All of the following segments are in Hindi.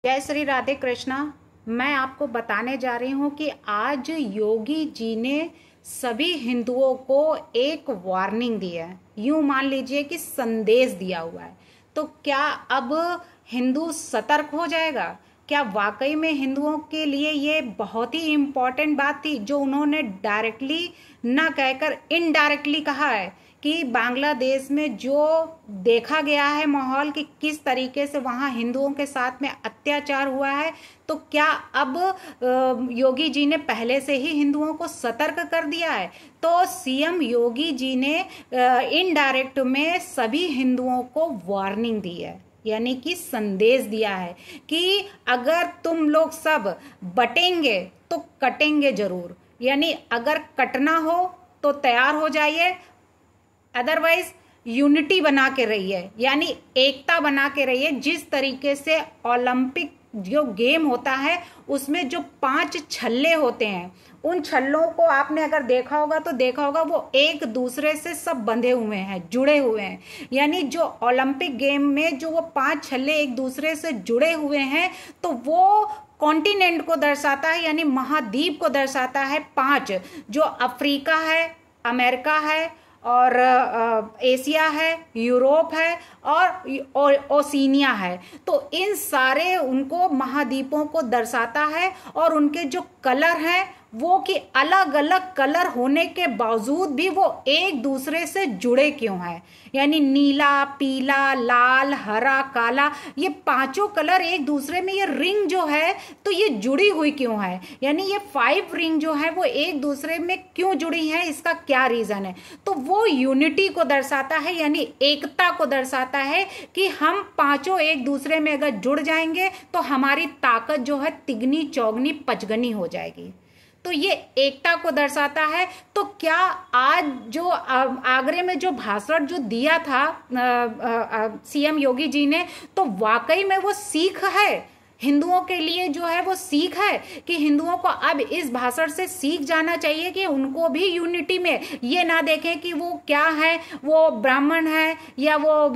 जय श्री राधे कृष्णा। मैं आपको बताने जा रही हूँ कि आज योगी जी ने सभी हिंदुओं को एक वार्निंग दी है, यूं मान लीजिए कि संदेश दिया हुआ है। तो क्या अब हिंदू सतर्क हो जाएगा? क्या वाकई में हिंदुओं के लिए ये बहुत ही इम्पोर्टेंट बात थी जो उन्होंने डायरेक्टली ना कहकर इनडायरेक्टली कहा है कि बांग्लादेश में जो देखा गया है माहौल कि किस तरीके से वहाँ हिंदुओं के साथ में अत्याचार हुआ है, तो क्या अब योगी जी ने पहले से ही हिंदुओं को सतर्क कर दिया है? तो सीएम योगी जी ने इनडायरेक्ट में सभी हिंदुओं को वार्निंग दी है, यानी कि संदेश दिया है कि अगर तुम लोग सब बटेंगे तो कटेंगे जरूर। यानी अगर कटना हो तो तैयार हो जाइए, अदरवाइज यूनिटी बना के रहिए, यानी एकता बना के रहिए। जिस तरीके से ओलंपिक जो गेम होता है उसमें जो 5 छल्ले होते हैं, उन छल्लों को आपने अगर देखा होगा तो देखा होगा वो एक दूसरे से सब बंधे हुए हैं, जुड़े हुए हैं। यानी जो ओलंपिक गेम में जो वो 5 छल्ले एक दूसरे से जुड़े हुए हैं तो वो कॉन्टिनेंट को दर्शाता है, यानी महाद्वीप को दर्शाता है। 5 जो अफ्रीका है, अमेरिका है और एशिया है, यूरोप है और ओशिनिया है। तो इन सारे उनको महाद्वीपों को दर्शाता है और उनके जो कलर हैं वो कि अलग अलग कलर होने के बावजूद भी वो एक दूसरे से जुड़े क्यों हैं। यानी नीला, पीला, लाल, हरा, काला, ये 5 कलर एक दूसरे में, ये रिंग जो है तो ये जुड़ी हुई क्यों है? यानी ये 5 रिंग जो है वो एक दूसरे में क्यों जुड़ी है, इसका क्या रीजन है? तो वो यूनिटी को दर्शाता है, यानी एकता को दर्शाता है कि हम 5 एक दूसरे में अगर जुड़ जाएंगे तो हमारी ताकत जो है तिगनी, चौगनी, पचगनी हो जाएगी। तो ये एकता को दर्शाता है। तो क्या आज जो आगरे में जो भाषण जो दिया था सीएम योगी जी ने, तो वाकई में वो सीख है हिंदुओं के लिए, जो है वो सीख है कि हिंदुओं को अब इस भाषण से सीख जाना चाहिए कि उनको भी यूनिटी में ये ना देखें कि वो क्या है, वो ब्राह्मण है या वो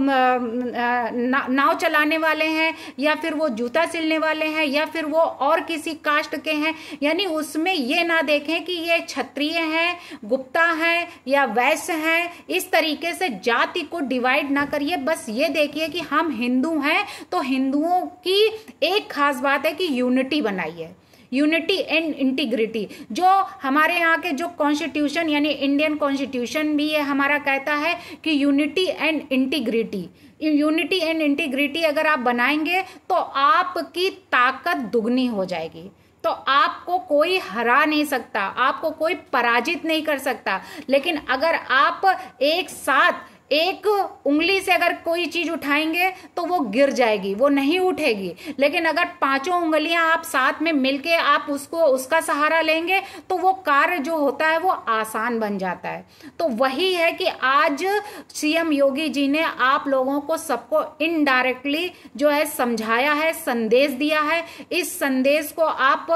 नाव चलाने वाले हैं या फिर वो जूता सिलने वाले हैं या फिर वो और किसी कास्ट के हैं। यानी उसमें ये ना देखें कि ये क्षत्रिय हैं, गुप्ता हैं या वैश्य हैं। इस तरीके से जाति को डिवाइड ना करिए, बस ये देखिए कि हम हिंदू हैं तो हिंदुओं की एक खास बात है कि यूनिटी बनाइए, यूनिटी एंड इंटीग्रिटी। जो हमारे यहाँ के जो कॉन्स्टिट्यूशन यानी इंडियन कॉन्स्टिट्यूशन भी ये हमारा कहता है कि unity and integrity, unity and integrity अगर आप बनाएंगे तो आपकी ताकत दुगनी हो जाएगी। तो आपको कोई हरा नहीं सकता, आपको कोई पराजित नहीं कर सकता। लेकिन अगर आप एक साथ एक उंगली से अगर कोई चीज उठाएंगे तो वो गिर जाएगी, वो नहीं उठेगी। लेकिन अगर 5 उंगलियां आप साथ में मिलके आप उसका सहारा लेंगे तो वो कार्य जो होता है वो आसान बन जाता है। तो वही है कि आज सीएम योगी जी ने आप लोगों को सबको इनडायरेक्टली जो है समझाया है, संदेश दिया है। इस संदेश को आप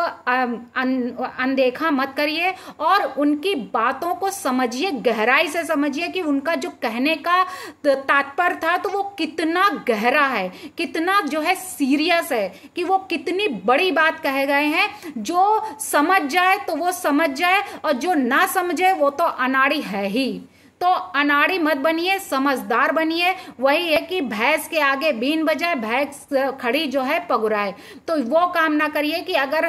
अनदेखा मत करिए और उनकी बातों को समझिए, गहराई से समझिए कि उनका जो कहने का तात्पर्य था तो वो कितना गहरा है, कितना जो है सीरियस है, कि वो कितनी बड़ी बात कहे गए हैं। जो समझ जाए तो वो समझ जाए और जो ना समझे वो तो अनाड़ी है ही। तो अनाड़ी मत बनिए, समझदार बनिए। वही है कि भैंस के आगे बीन बजाए, भैंस खड़ी जो है पगुराए। तो वो काम ना करिए कि अगर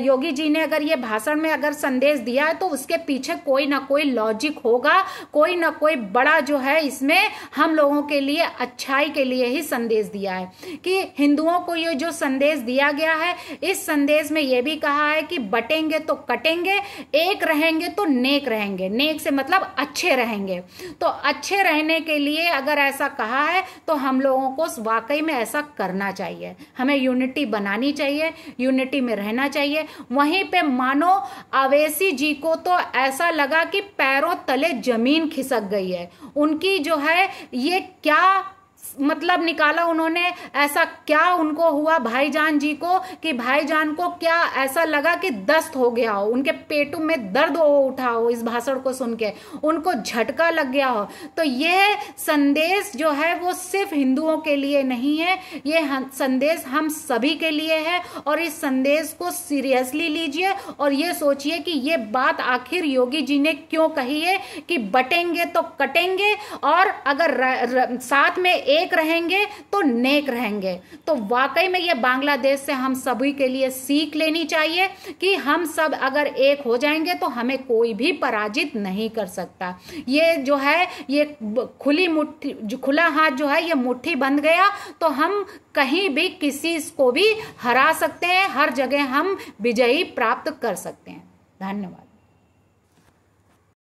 योगी जी ने अगर ये भाषण में अगर संदेश दिया है तो उसके पीछे कोई ना कोई लॉजिक होगा, कोई ना कोई बड़ा जो है इसमें हम लोगों के लिए अच्छाई के लिए ही संदेश दिया है। कि हिंदुओं को ये जो संदेश दिया गया है, इस संदेश में ये भी कहा है कि बटेंगे तो कटेंगे, एक रहेंगे तो नेक रहेंगे। नेक से मतलब अच्छे रहेंगे। तो अच्छे रहने के लिए अगर ऐसा कहा है तो हम लोगों को वाकई में ऐसा करना चाहिए। हमें यूनिटी बनानी चाहिए, यूनिटी में रहना चाहिए। वहीं पे मानो अवैसी जी को तो ऐसा लगा कि पैरों तले जमीन खिसक गई है। उनकी जो है ये क्या मतलब निकाला उन्होंने। ऐसा क्या उनको हुआ भाईजान जी को कि भाईजान को क्या ऐसा लगा कि दस्त हो गया हो, उनके पेटों में दर्द हो उठा हो इस भाषण को सुन के, उनको झटका लग गया हो। तो यह संदेश जो है वो सिर्फ हिंदुओं के लिए नहीं है, ये संदेश हम सभी के लिए है। और इस संदेश को सीरियसली लीजिए और ये सोचिए कि ये बात आखिर योगी जी ने क्यों कही है कि बटेंगे तो कटेंगे और अगर साथ में एक रहेंगे तो नेक रहेंगे। तो वाकई में ये बांग्लादेश से हम सभी के लिए सीख लेनी चाहिए कि हम सब अगर एक हो जाएंगे तो हमें कोई भी पराजित नहीं कर सकता। ये जो है ये खुली मुट्ठी, खुला हाथ जो है ये मुट्ठी बंध गया तो हम कहीं भी किसी को भी हरा सकते हैं, हर जगह हम विजयी प्राप्त कर सकते हैं। धन्यवाद।